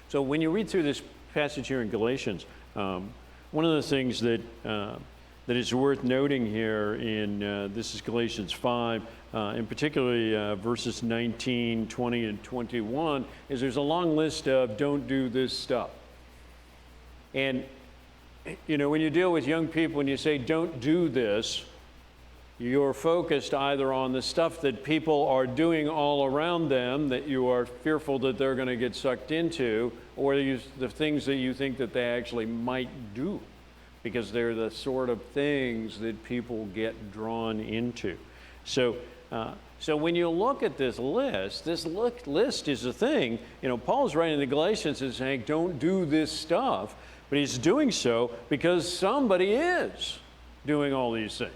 So when you read through this passage here in Galatians, one of the things that that is worth noting here in this is Galatians 5, in particularly verses 19, 20, and 21, is there's a long list of don't do this stuff. And you know, when you deal with young people and you say don't do this, you're focused either on the stuff that people are doing all around them that you are fearful that they're going to get sucked into, or the things that you think that they actually might do, because they're the sort of things that people get drawn into. So when you look at this list is a thing. You know, Paul's writing to the Galatians and saying, don't do this stuff, but he's doing so because somebody is doing all these things.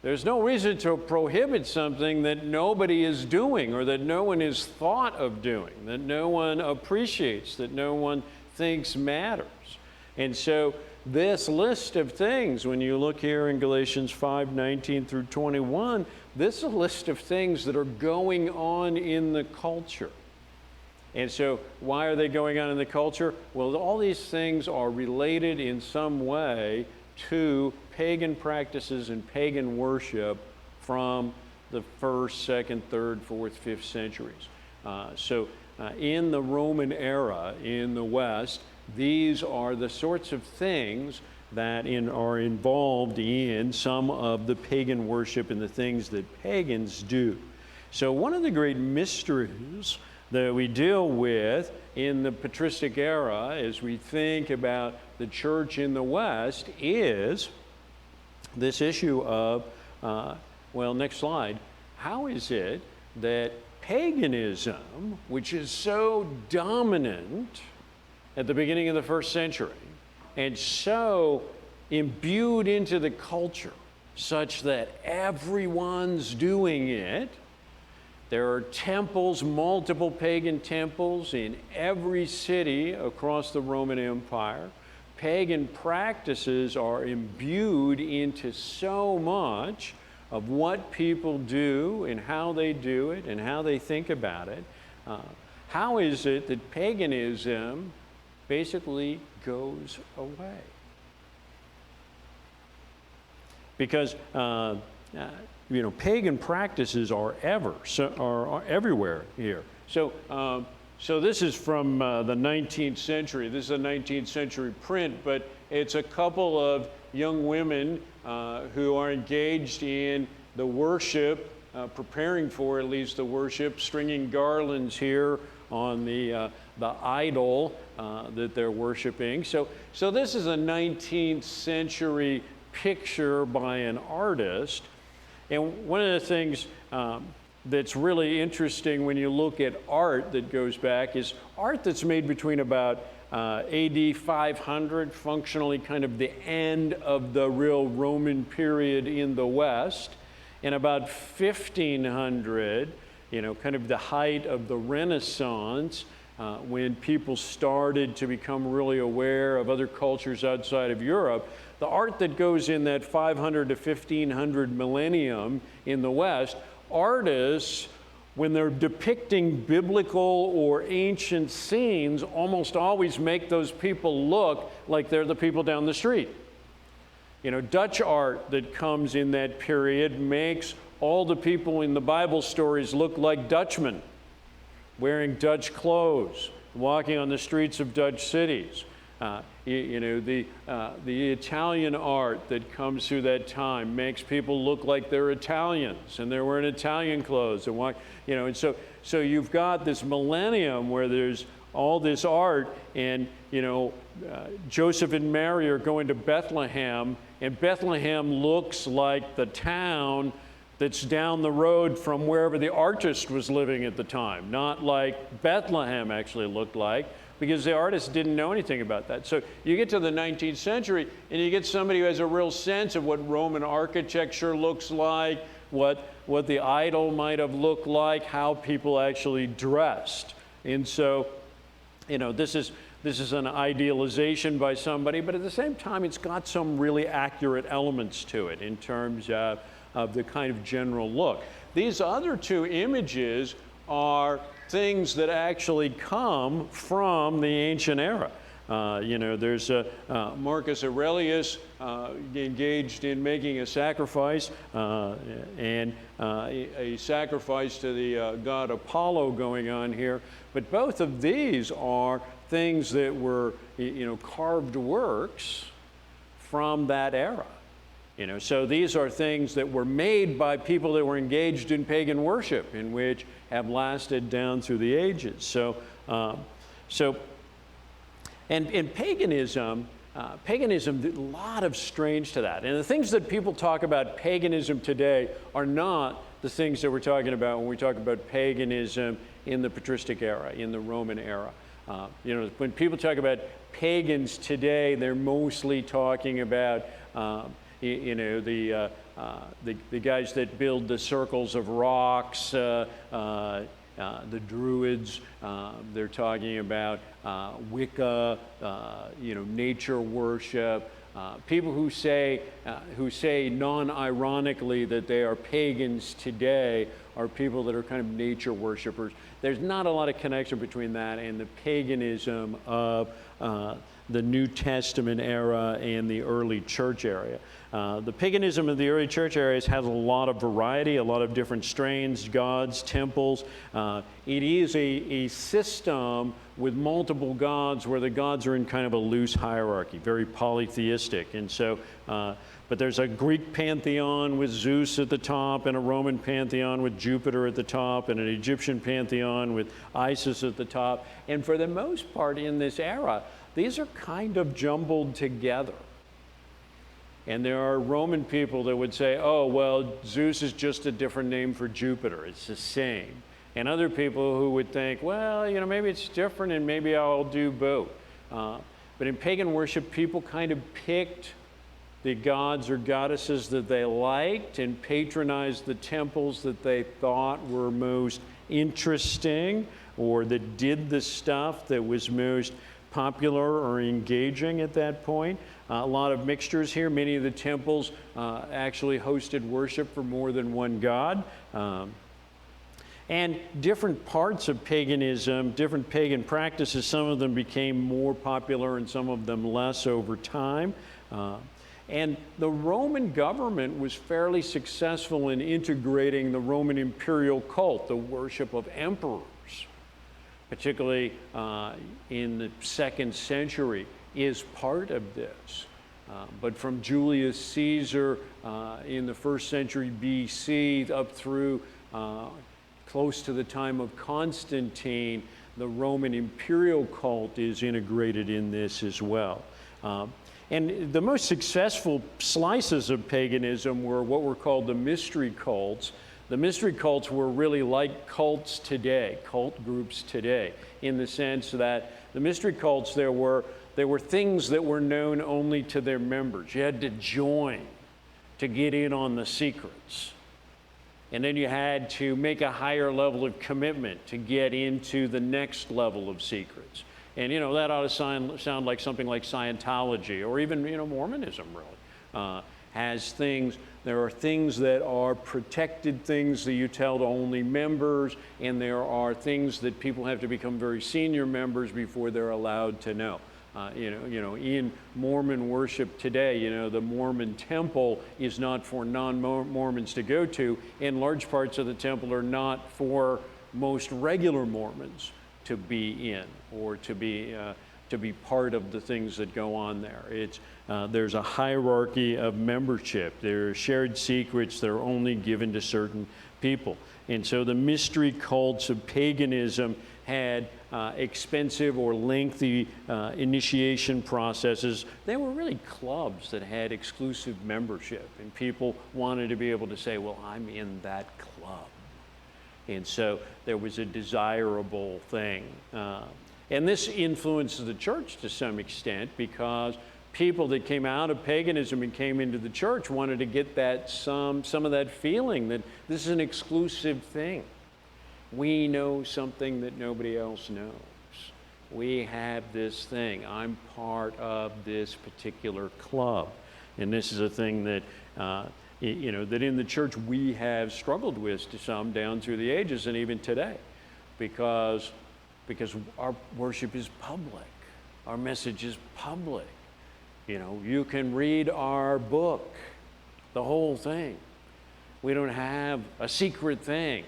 There's no reason to prohibit something that nobody is doing, or that no one has thought of doing, that no one appreciates, that no one thinks matters. And so this list of things, when you look here in Galatians 5, 19 through 21, this is a list of things that are going on in the culture. And so why are they going on in the culture? Well, all these things are related in some way to pagan practices and pagan worship from the 1st, 2nd, 3rd, 4th, 5th centuries. In the Roman era in the West, these are the sorts of things that are involved in some of the pagan worship and the things that pagans do. So one of the great mysteries that we deal with in the patristic era as we think about the church in the West is this issue of, well, next slide, how is it that paganism, which is so dominant at the beginning of the 1st century and so imbued into the culture such that everyone's doing it, there are temples, multiple pagan temples in every city across the Roman Empire. Pagan practices are imbued into so much of what people do and how they do it and how they think about it. How is it that paganism basically goes away? Because you know, pagan practices are everywhere here. So this is from the 19th century. This is a 19th century print, but it's a couple of young women who are engaged in the worship, preparing for at least the worship, stringing garlands here on the idol that they're worshiping. So this is a 19th century picture by an artist. And one of the things that's really interesting when you look at art that goes back is art that's made between about AD 500, functionally kind of the end of the real Roman period in the West, and about 1500, you know, kind of the height of the Renaissance, when people started to become really aware of other cultures outside of Europe. The art that goes in that 500 to 1500 millennium in the West, artists, when they're depicting biblical or ancient scenes, almost always make those people look like they're the people down the street. You know, Dutch art that comes in that period makes all the people in the Bible stories look like Dutchmen, wearing Dutch clothes, walking on the streets of Dutch cities. You know, the Italian art that comes through that time makes people look like they're Italians and they're wearing Italian clothes and walk, you know, and so you've got this millennium where there's all this art, and you know, Joseph and Mary are going to Bethlehem, and Bethlehem looks like the town that's down the road from wherever the artist was living at the time, not like Bethlehem actually looked like, because the artist didn't know anything about that. So you get to the 19th century and you get somebody who has a real sense of what Roman architecture looks like, what the idol might have looked like, how people actually dressed. And so, you know, this is an idealization by somebody, but at the same time it's got some really accurate elements to it in terms of the kind of general look. These other two images are things that actually come from the ancient era. There's Marcus Aurelius engaged in making a sacrifice, and a sacrifice to the god Apollo going on here. But both of these are things that were, carved works from that era. So these are things that were made by people that were engaged in pagan worship, in which have lasted down through the ages. And paganism, a lot of strange to that. And the things that people talk about paganism today are not the things that we're talking about when we talk about paganism in the patristic era, in the Roman era. When people talk about pagans today, they're mostly talking about, the guys that build the circles of rocks, the Druids. They're talking about Wicca, nature worship. People who say non-ironically that they are pagans today are people that are kind of nature worshipers. There's not a lot of connection between that and the paganism of the New Testament era and the early church area. The paganism of the early church areas has a lot of variety, a lot of different strains, gods, temples. It is a system with multiple gods where the gods are in kind of a loose hierarchy, very polytheistic. And so, but there's a Greek pantheon with Zeus at the top, and a Roman pantheon with Jupiter at the top, and an Egyptian pantheon with Isis at the top. And for the most part in this era, these are kind of jumbled together. And there are Roman people that would say, oh, well, Zeus is just a different name for Jupiter. It's the same. And other people who would think, well, maybe it's different and maybe I'll do both. But in pagan worship, people kind of picked the gods or goddesses that they liked and patronized the temples that they thought were most interesting or that did the stuff that was most popular or engaging at that point. A lot of mixtures here. Many of the temples actually hosted worship for more than one god. And different parts of paganism, different pagan practices, some of them became more popular and some of them less over time. And the Roman government was fairly successful in integrating the Roman imperial cult, the worship of emperors, particularly in the 2nd century, is part of this. But from Julius Caesar in the 1st century BC up through close to the time of Constantine, the Roman imperial cult is integrated in this as well. And the most successful slices of paganism were what were called the mystery cults. The mystery cults were really like cults today, cult groups today, in the sense that the mystery cults, there were things that were known only to their members. You had to join to get in on the secrets. And then you had to make a higher level of commitment to get into the next level of secrets. And that ought to sound like something like Scientology or even Mormonism really. Has things, there are things that are protected things that you tell to only members, and there are things that people have to become very senior members before they're allowed to know. In Mormon worship today, the Mormon temple is not for non-Mormons to go to, and large parts of the temple are not for most regular Mormons to be in or to be part of the things that go on there. There's a hierarchy of membership. There are shared secrets that are only given to certain people. And so the mystery cults of paganism had expensive or lengthy initiation processes. They were really clubs that had exclusive membership, and people wanted to be able to say, well, I'm in that club. And so there was a desirable thing. And this influences the church to some extent, because people that came out of paganism and came into the church wanted to get that some of that feeling that this is an exclusive thing. We know something that nobody else knows. We have this thing. I'm part of this particular club. And this is a thing that, that in the church we have struggled with to some down through the ages and even today. because our worship is public. Our message is public. You know, you can read our book, the whole thing. We don't have a secret thing.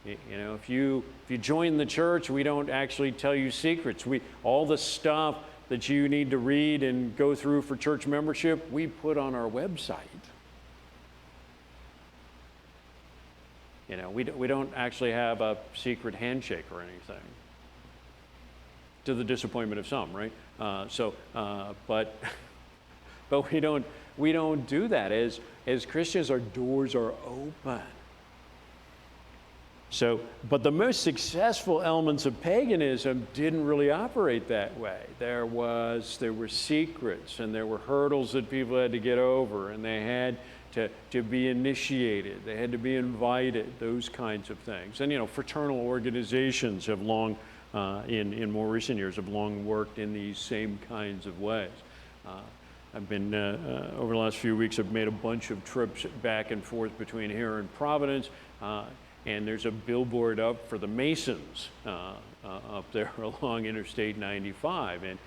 You know, if you join the church, we don't actually tell you secrets. All the stuff that you need to read and go through for church membership, we put on our website. You know, we don't actually have a secret handshake or anything, to the disappointment of some, right? But we don't do that. As Christians, our doors are open. So, but the most successful elements of paganism didn't really operate that way. There were secrets, and there were hurdles that people had to get over, and they had to be initiated. They had to be invited, those kinds of things. And, you know, fraternal organizations have long, in more recent years, have long worked in these same kinds of ways. I've been, over the last few weeks, I've made a bunch of trips back and forth between here and Providence, and there's a billboard up for the Masons up there along Interstate 95. And,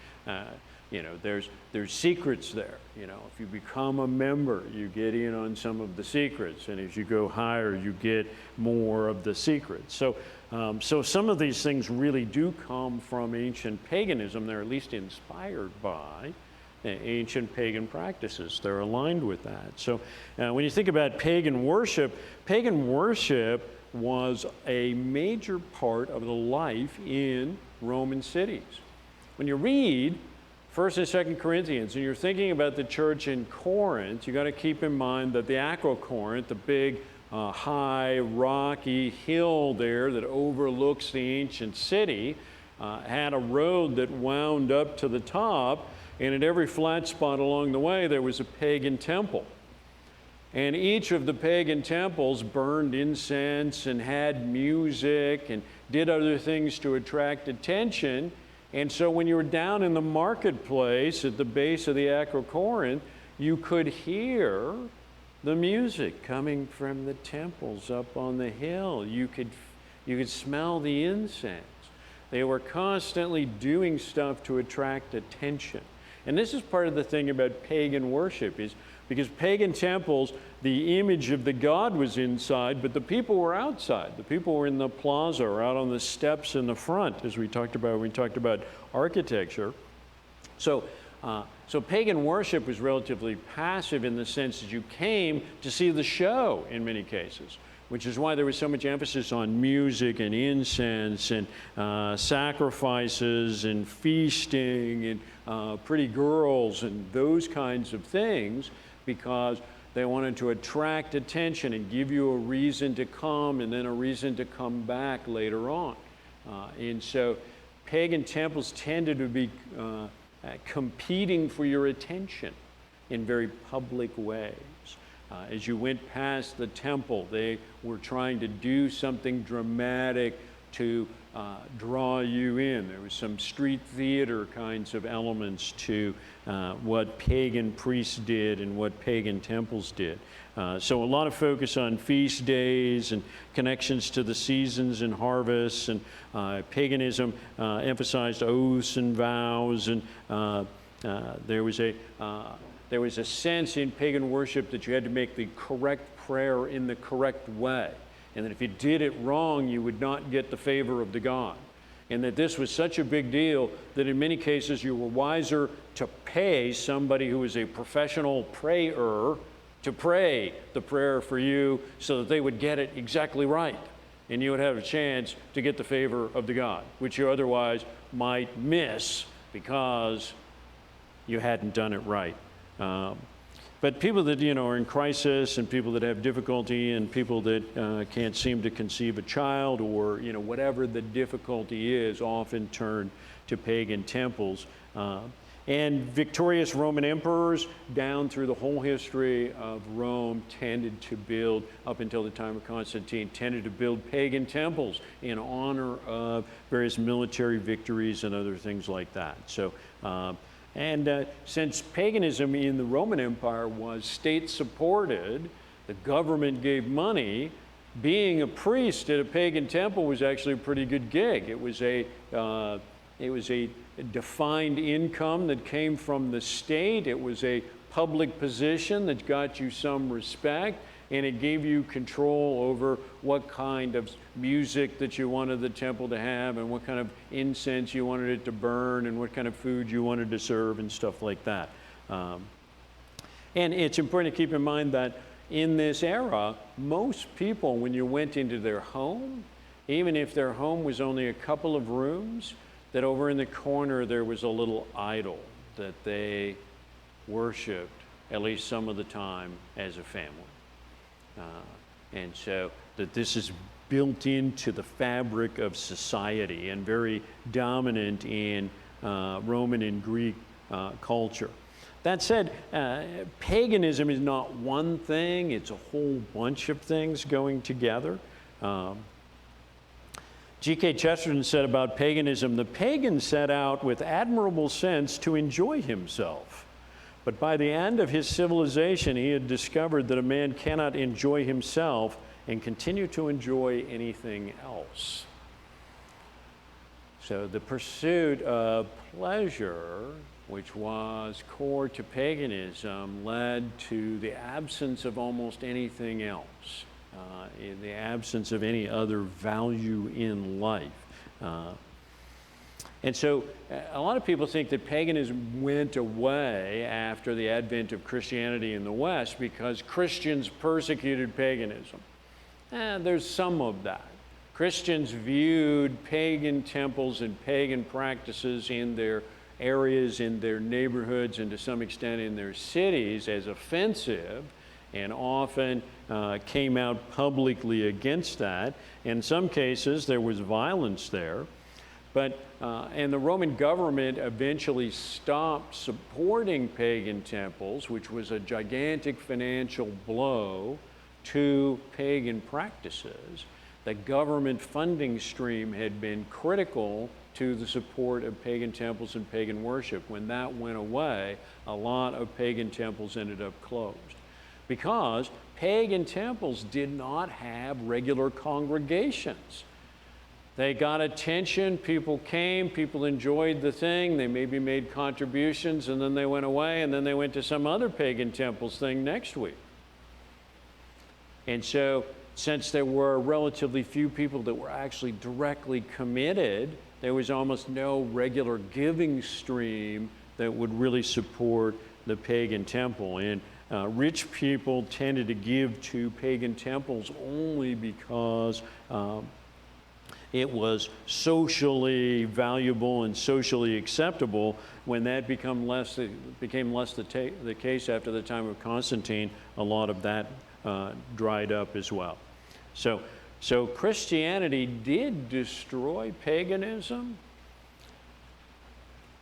you know, there's secrets there. You know, if you become a member, you get in on some of the secrets. And as you go higher, you get more of the secrets. So some of these things really do come from ancient paganism. They're at least inspired by ancient pagan practices. They're aligned with that. So when you think about pagan worship was a major part of the life in Roman cities. When you read 1st and 2nd Corinthians, and you're thinking about the church in Corinth, you got to keep in mind that the Acrocorinth, the big high rocky hill there that overlooks the ancient city, had a road that wound up to the top, and at every flat spot along the way there was a pagan temple. And each of the pagan temples burned incense and had music and did other things to attract attention. And so when you were down in the marketplace at the base of the Acrocorinth, you could hear the music coming from the temples up on the hill. You could smell the incense. They were constantly doing stuff to attract attention. And this is part of the thing about pagan worship, is because pagan temples, the image of the god was inside, but the people were outside. The people were in the plaza or out on the steps in the front, as we talked about when we talked about architecture. So pagan worship was relatively passive in the sense that you came to see the show in many cases, which is why there was so much emphasis on music and incense and sacrifices and feasting and pretty girls and those kinds of things, because they wanted to attract attention and give you a reason to come and then a reason to come back later on. And so pagan temples tended to be competing for your attention in very public ways. As you went past the temple, they were trying to do something dramatic to draw you in. There was some street theater kinds of elements to what pagan priests did and what pagan temples did. So a lot of focus on feast days and connections to the seasons and harvests, and paganism emphasized oaths and vows, and there was a sense in pagan worship that you had to make the correct prayer in the correct way, and that if you did it wrong, you would not get the favor of the god. And that this was such a big deal that in many cases you were wiser to pay somebody who was a professional prayer to pray the prayer for you so that they would get it exactly right. And you would have a chance to get the favor of the god, which you otherwise might miss because you hadn't done it right. But people that, are in crisis, and people that have difficulty, and people that can't seem to conceive a child, or, whatever the difficulty is, often turn to pagan temples. And victorious Roman emperors down through the whole history of Rome tended to build, up until the time of Constantine, tended to build pagan temples in honor of various military victories and other things like that. So, since paganism in the Roman Empire was state-supported, the government gave money, being a priest at a pagan temple was actually a pretty good gig. It was a defined income that came from the state. It was a public position that got you some respect, and it gave you control over what kind of music that you wanted the temple to have, and what kind of incense you wanted it to burn, and what kind of food you wanted to serve, and stuff like that. And it's important to keep in mind that in this era, most people, when you went into their home, even if their home was only a couple of rooms, that over in the corner there was a little idol that they worshiped, at least some of the time, as a family. And so that this is built into the fabric of society and very dominant in Roman and Greek culture. That said, paganism is not one thing, it's a whole bunch of things going together. G.K. Chesterton said about paganism, the pagan set out with admirable sense to enjoy himself. But by the end of his civilization, he had discovered that a man cannot enjoy himself and continue to enjoy anything else. So the pursuit of pleasure, which was core to paganism, led to the absence of almost anything else, in the absence of any other value in life. And so a lot of people think that paganism went away after the advent of Christianity in the West because Christians persecuted paganism. There's some of that. Christians viewed pagan temples and pagan practices in their areas, in their neighborhoods, and to some extent in their cities as offensive, and often came out publicly against that. In some cases, there was violence there. But, and the Roman government eventually stopped supporting pagan temples, which was a gigantic financial blow to pagan practices. The government funding stream had been critical to the support of pagan temples and pagan worship. When that went away, a lot of pagan temples ended up closed, because pagan temples did not have regular congregations. They got attention, people came, people enjoyed the thing, they maybe made contributions, and then they went away, and then they went to some other pagan temple's thing next week. And so, since there were relatively few people that were actually directly committed, there was almost no regular giving stream that would really support the pagan temple. And rich people tended to give to pagan temples only because it was socially valuable and socially acceptable. When that became less the case after the time of Constantine, a lot of that dried up as well. So Christianity did destroy paganism,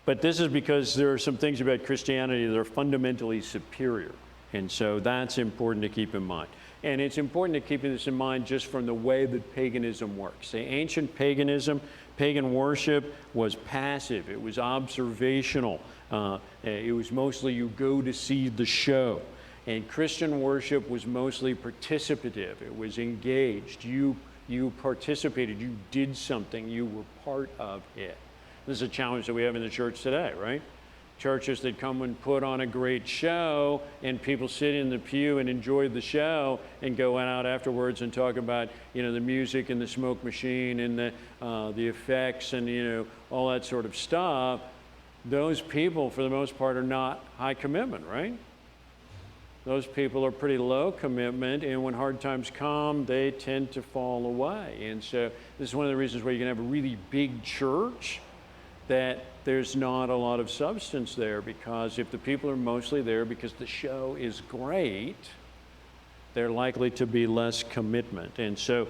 but this is because there are some things about Christianity that are fundamentally superior. And so that's important to keep in mind. And it's important to keep this in mind just from the way that paganism works. The ancient paganism, pagan worship was passive. It was observational. It was mostly you go to see the show. And Christian worship was mostly participative. It was engaged. You participated. You did something. You were part of it. This is a challenge that we have in the church today, right? Churches that come and put on a great show, and people sit in the pew and enjoy the show and go out afterwards and talk about, the music and the smoke machine and the effects and, all that sort of stuff. Those people, for the most part, are not high commitment, right? Those people are pretty low commitment, and when hard times come, they tend to fall away. And so this is one of the reasons why you can have a really big church that there's not a lot of substance there, because if the people are mostly there because the show is great, they're likely to be less commitment. And so,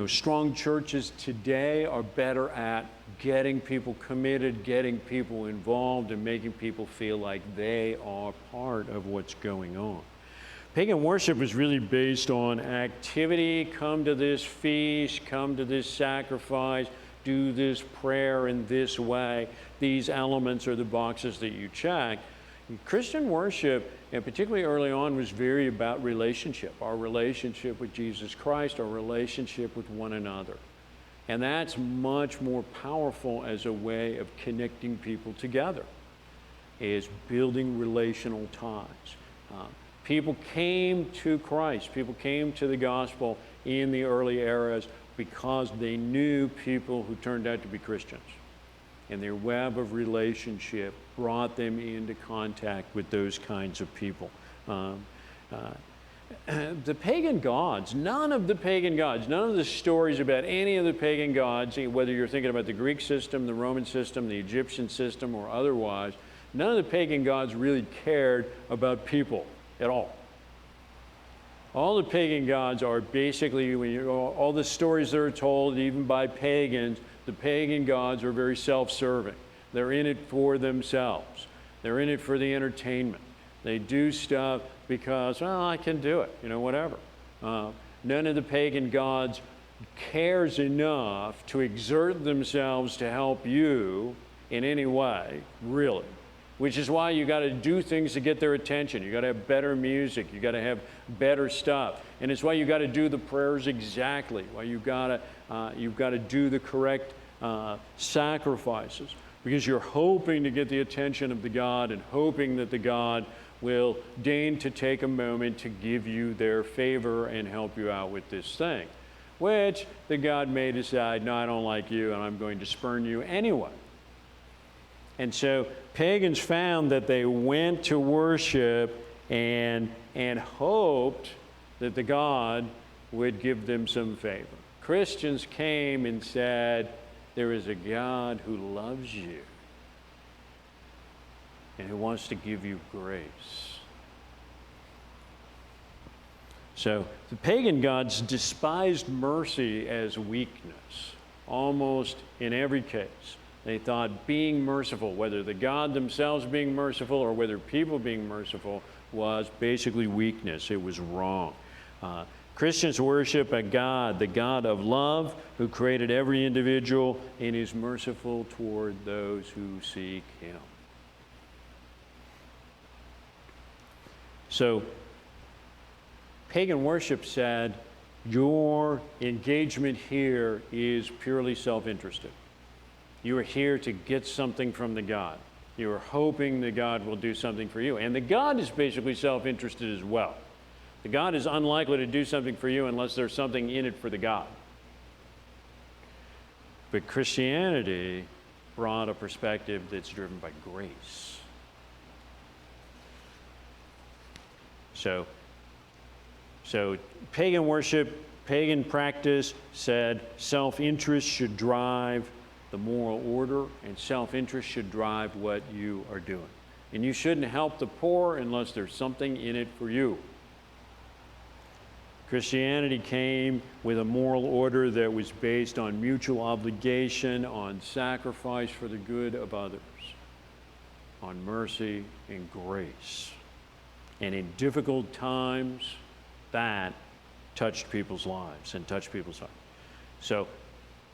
strong churches today are better at getting people committed, getting people involved, and making people feel like they are part of what's going on. Pagan worship is really based on activity. Come to this feast, come to this sacrifice, do this prayer in this way. These elements are the boxes that you check. Christian worship, and particularly early on, was very about relationship, our relationship with Jesus Christ, our relationship with one another. And that's much more powerful as a way of connecting people together, is building relational ties. People came to Christ, people came to the gospel in the early eras because they knew people who turned out to be Christians. And their web of relationship brought them into contact with those kinds of people. The pagan gods, none of the pagan gods, none of the stories about any of the pagan gods, whether you're thinking about the Greek system, the Roman system, the Egyptian system, or otherwise, none of the pagan gods really cared about people at all. All the pagan gods are basically, all the stories that are told, even by pagans, the pagan gods are very self-serving. They're in it for themselves. They're in it for the entertainment. They do stuff because, well, I can do it, whatever. None of the pagan gods cares enough to exert themselves to help you in any way, really. Which is why you got to do things to get their attention. You got to have better music. You got to have better stuff, and it's why you got to do the prayers exactly. Why you've got to do the correct sacrifices, because you're hoping to get the attention of the god and hoping that the god will deign to take a moment to give you their favor and help you out with this thing, which the god may decide, no, I don't like you, and I'm going to spurn you anyway. And so pagans found that they went to worship and hoped that the god would give them some favor. Christians came and said, there is a God who loves you and who wants to give you grace. So the pagan gods despised mercy as weakness, almost in every case. They thought being merciful, whether the god themselves being merciful or whether people being merciful, was basically weakness. It was wrong. Christians worship a God, the God of love, who created every individual and is merciful toward those who seek him. So, pagan worship said, your engagement here is purely self-interested. You are here to get something from the God. You are hoping the God will do something for you. And the God is basically self-interested as well. The God is unlikely to do something for you unless there's something in it for the God. But Christianity brought a perspective that's driven by grace. So pagan worship, pagan practice said self-interest should drive the moral order, and self-interest should drive what you are doing. And you shouldn't help the poor unless there's something in it for you. Christianity came with a moral order that was based on mutual obligation, on sacrifice for the good of others, on mercy and grace. And in difficult times, that touched people's lives and touched people's hearts. So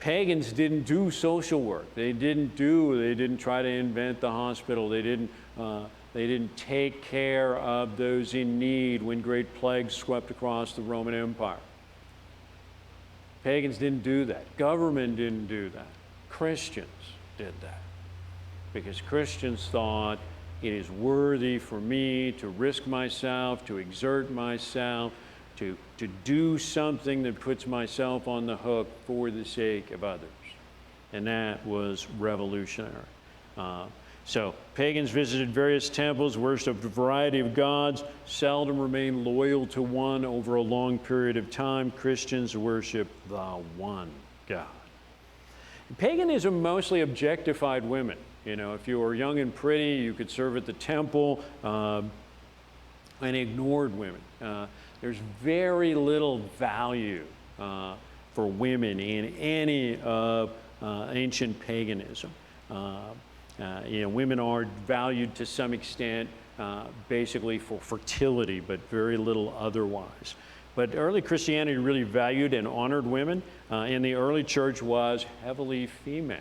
pagans didn't do social work. They didn't try to invent the hospital. They didn't take care of those in need when great plagues swept across the Roman Empire. Pagans didn't do that. Government didn't do that. Christians did that. Because Christians thought it is worthy for me to risk myself, to exert myself, to do something that puts myself on the hook for the sake of others. And that was revolutionary. So pagans visited various temples, worshipped a variety of gods, seldom remained loyal to one over a long period of time. Christians worship the one God. Paganism mostly objectified women. If you were young and pretty, you could serve at the temple, and ignored women. There's very little value for women in any of ancient paganism. Women are valued to some extent basically for fertility, but very little otherwise. But early Christianity really valued and honored women, and the early church was heavily female.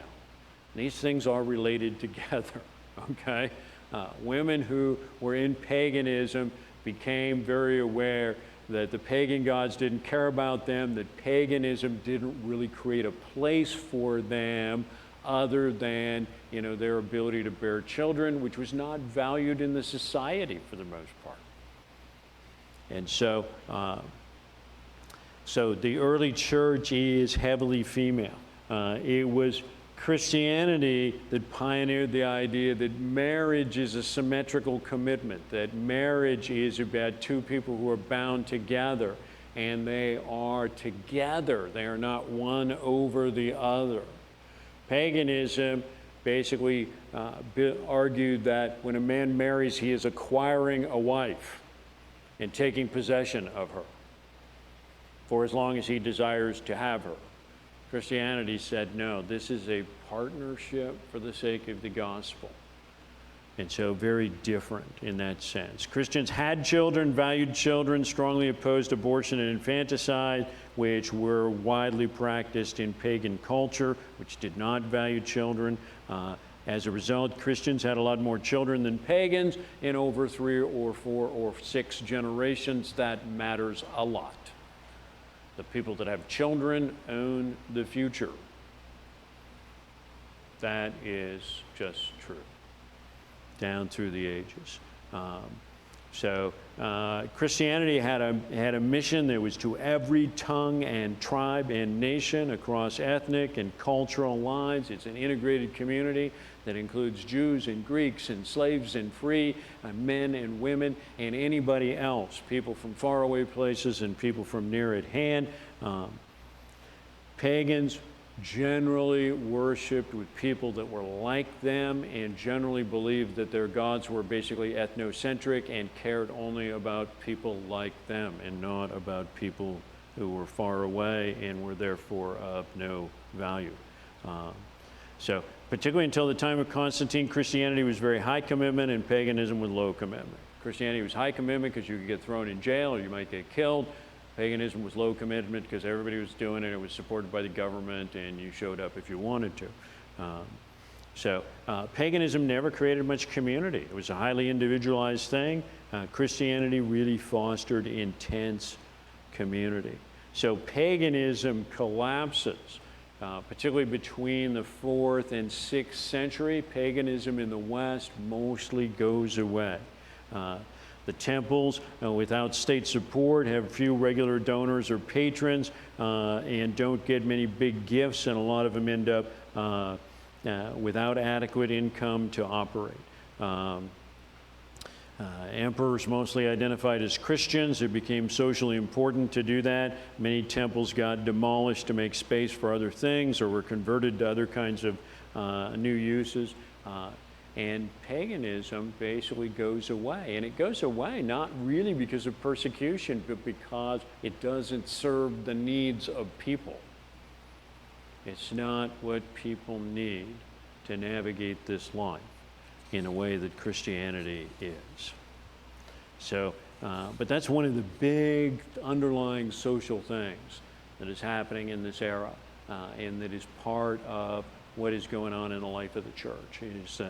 These things are related together, okay? Women who were in paganism became very aware that the pagan gods didn't care about them, that paganism didn't really create a place for them other than, their ability to bear children, which was not valued in the society for the most part. And so, so the early church is heavily female. It was Christianity that pioneered the idea that marriage is a symmetrical commitment, that marriage is about two people who are bound together, and they are together. They are not one over the other. Paganism basically argued that when a man marries, he is acquiring a wife and taking possession of her for as long as he desires to have her. Christianity said, no, this is a partnership for the sake of the gospel. And so very different in that sense. Christians had children, valued children, strongly opposed abortion and infanticide, which were widely practiced in pagan culture, which did not value children. As a result, Christians had a lot more children than pagans in over 3 or 4 or 6 generations. That matters a lot. The people that have children own the future. That is just true, down through the ages. Christianity had a mission that was to every tongue and tribe and nation across ethnic and cultural lines. It's an integrated community that includes Jews and Greeks and slaves and free, men and women, and anybody else, people from faraway places and people from near at hand. Pagans generally worshipped with people that were like them and generally believed that their gods were basically ethnocentric and cared only about people like them and not about people who were far away and were therefore of no value. So particularly until the time of Constantine, Christianity was very high commitment and paganism was low commitment. Christianity was high commitment because you could get thrown in jail or you might get killed. Paganism was low commitment because everybody was doing it. It was supported by the government and you showed up if you wanted to. Paganism never created much community. It was a highly individualized thing. Christianity really fostered intense community. So paganism collapses, particularly between the 4th and 6th century. Paganism in the West mostly goes away. The temples, without state support, have few regular donors or patrons and don't get many big gifts, and a lot of them end up without adequate income to operate. Emperors mostly identified as Christians. It became socially important to do that. Many temples got demolished to make space for other things or were converted to other kinds of new uses. And paganism basically goes away. And it goes away not really because of persecution, but because it doesn't serve the needs of people. It's not what people need to navigate this life in a way that Christianity is. So, but that's one of the big underlying social things that is happening in this era and that is part of what is going on in the life of the church. It is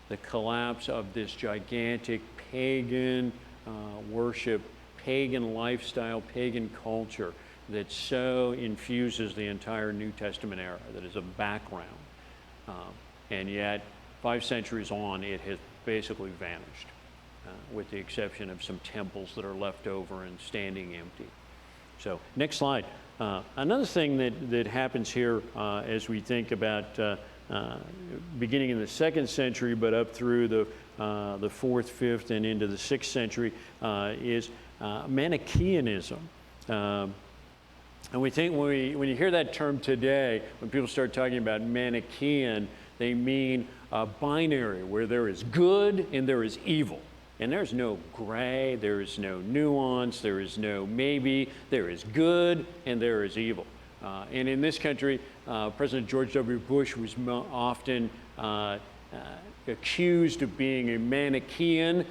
the collapse of this gigantic pagan worship, pagan lifestyle, pagan culture that so infuses the entire New Testament era, that is a background. And yet, 5 centuries on, it has basically vanished, with the exception of some temples that are left over and standing empty. So, next slide. Another thing that happens here as we think about beginning in the 2nd century, but up through the 4th, 5th, and into the 6th century, is Manicheanism. And we think when you hear that term today, when people start talking about Manichean, they mean a binary where there is good and there is evil. And there's no gray, there is no nuance, there is no maybe, there is good and there is evil. And in this country, President George W. Bush was often accused of being a Manichean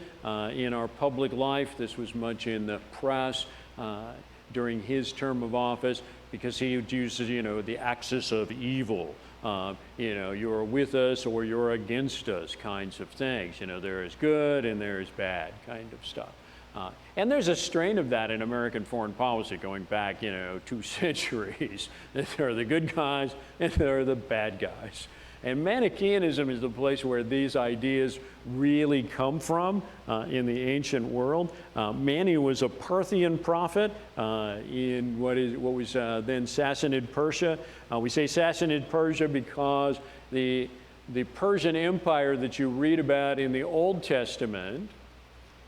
in our public life. This was much in the press. during his term of office, because he uses, the axis of evil. You're with us or you're against us kinds of things. There is good and there is bad kind of stuff. And there's a strain of that in American foreign policy going back, 2 centuries. There are the good guys and there are the bad guys. And Manicheanism is the place where these ideas really come from in the ancient world. Mani was a Parthian prophet in what was then Sassanid Persia. We say Sassanid Persia because the Persian Empire that you read about in the Old Testament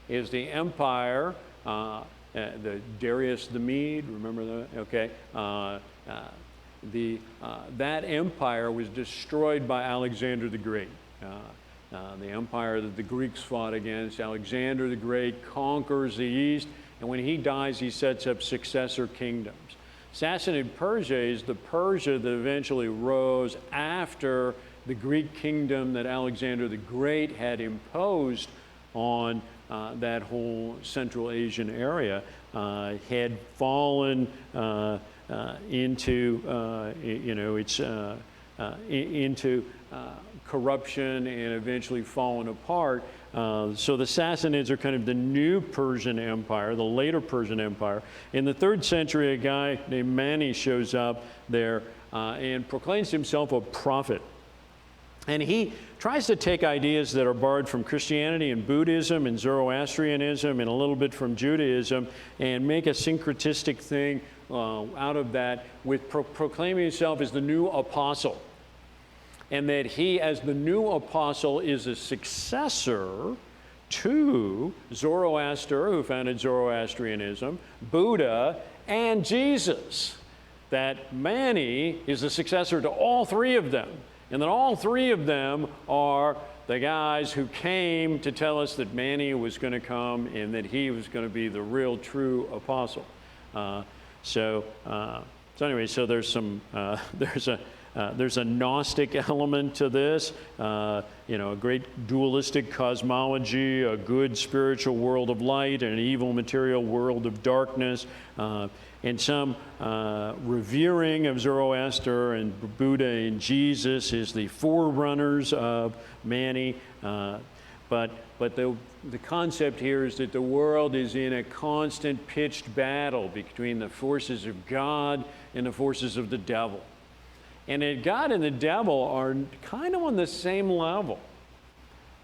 is the empire, the Darius the Mede, remember that? Okay. That empire was destroyed by Alexander the Great. The empire that the Greeks fought against, Alexander the Great conquers the East, and when he dies, he sets up successor kingdoms. Sassanid Persia is the Persia that eventually rose after the Greek kingdom that Alexander the Great had imposed on that whole Central Asian area, had fallen into corruption and eventually fallen apart. So the Sassanids are kind of the new Persian Empire, the later Persian Empire. In the 3rd century, a guy named Mani shows up there and proclaims himself a prophet. And he tries to take ideas that are borrowed from Christianity and Buddhism and Zoroastrianism and a little bit from Judaism and make a syncretistic thing out of that, with proclaiming himself as the new apostle. And that he, as the new apostle, is a successor to Zoroaster, who founded Zoroastrianism, Buddha, and Jesus. That Mani is the successor to all 3 of them. And that all 3 of them are the guys who came to tell us that Mani was going to come and that he was going to be the real, true apostle. So anyway, so there's some there's a Gnostic element to this, a great dualistic cosmology, a good spiritual world of light, and an evil material world of darkness, and some revering of Zoroaster and Buddha and Jesus as the forerunners of Mani. But the concept here is that the world is in a constant pitched battle between the forces of God and the forces of the devil. And that God and the devil are kind of on the same level.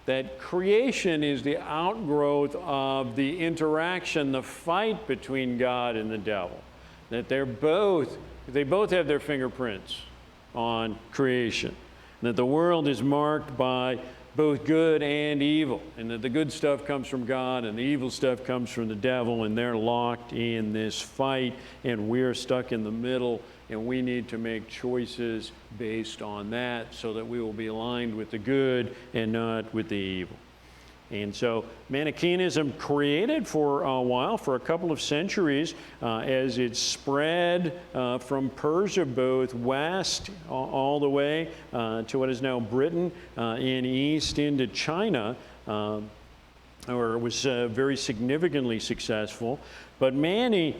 That creation is the outgrowth of the interaction, the fight between God and the devil. That they both have their fingerprints on creation. And that the world is marked by both good and evil, and that the good stuff comes from God and the evil stuff comes from the devil, and they're locked in this fight, and we're stuck in the middle, and we need to make choices based on that so that we will be aligned with the good and not with the evil. And so Manicheanism created for a while, for a couple of centuries, as it spread from Persia, both west all the way to what is now Britain, and east into China, or was very significantly successful. But Mani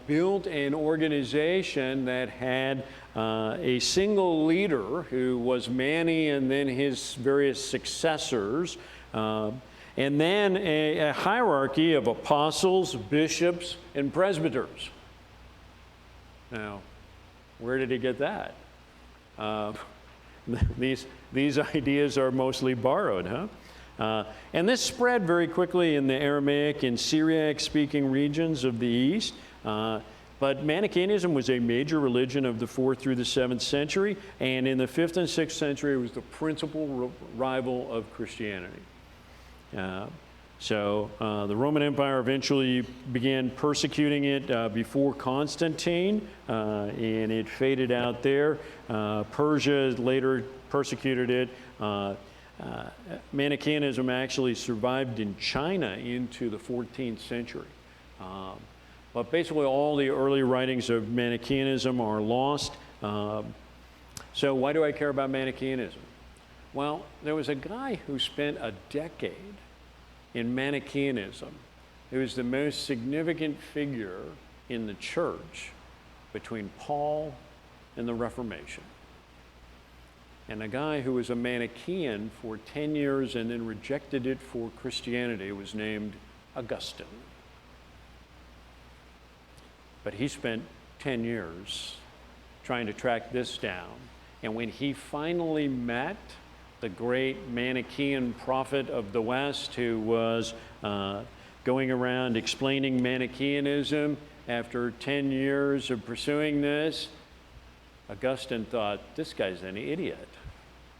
built an organization that had a single leader who was Mani and then his various successors, and then a hierarchy of apostles, bishops, and presbyters. Now, where did he get that? These ideas are mostly borrowed, huh? And this spread very quickly in the Aramaic and Syriac-speaking regions of the East. But Manicheanism was a major religion of the 4th through the 7th century, and in the 5th and 6th century, it was the principal rival of Christianity. So the Roman Empire eventually began persecuting it before Constantine, and it faded out there. Persia later persecuted it. Manicheanism actually survived in China into the 14th century. But basically all the early writings of Manicheanism are lost. So why do I care about Manicheanism? Well, there was a guy who spent a decade in Manicheanism. He was the most significant figure in the church between Paul and the Reformation. And a guy who was a Manichean for 10 years and then rejected it for Christianity was named Augustine. But he spent 10 years trying to track this down. And when he finally met the great Manichean prophet of the West who was going around explaining Manicheanism, after 10 years of pursuing this, Augustine thought, this guy's an idiot,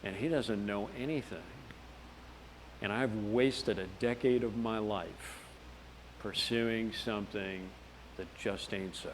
and he doesn't know anything. And I've wasted a decade of my life pursuing something that just ain't so.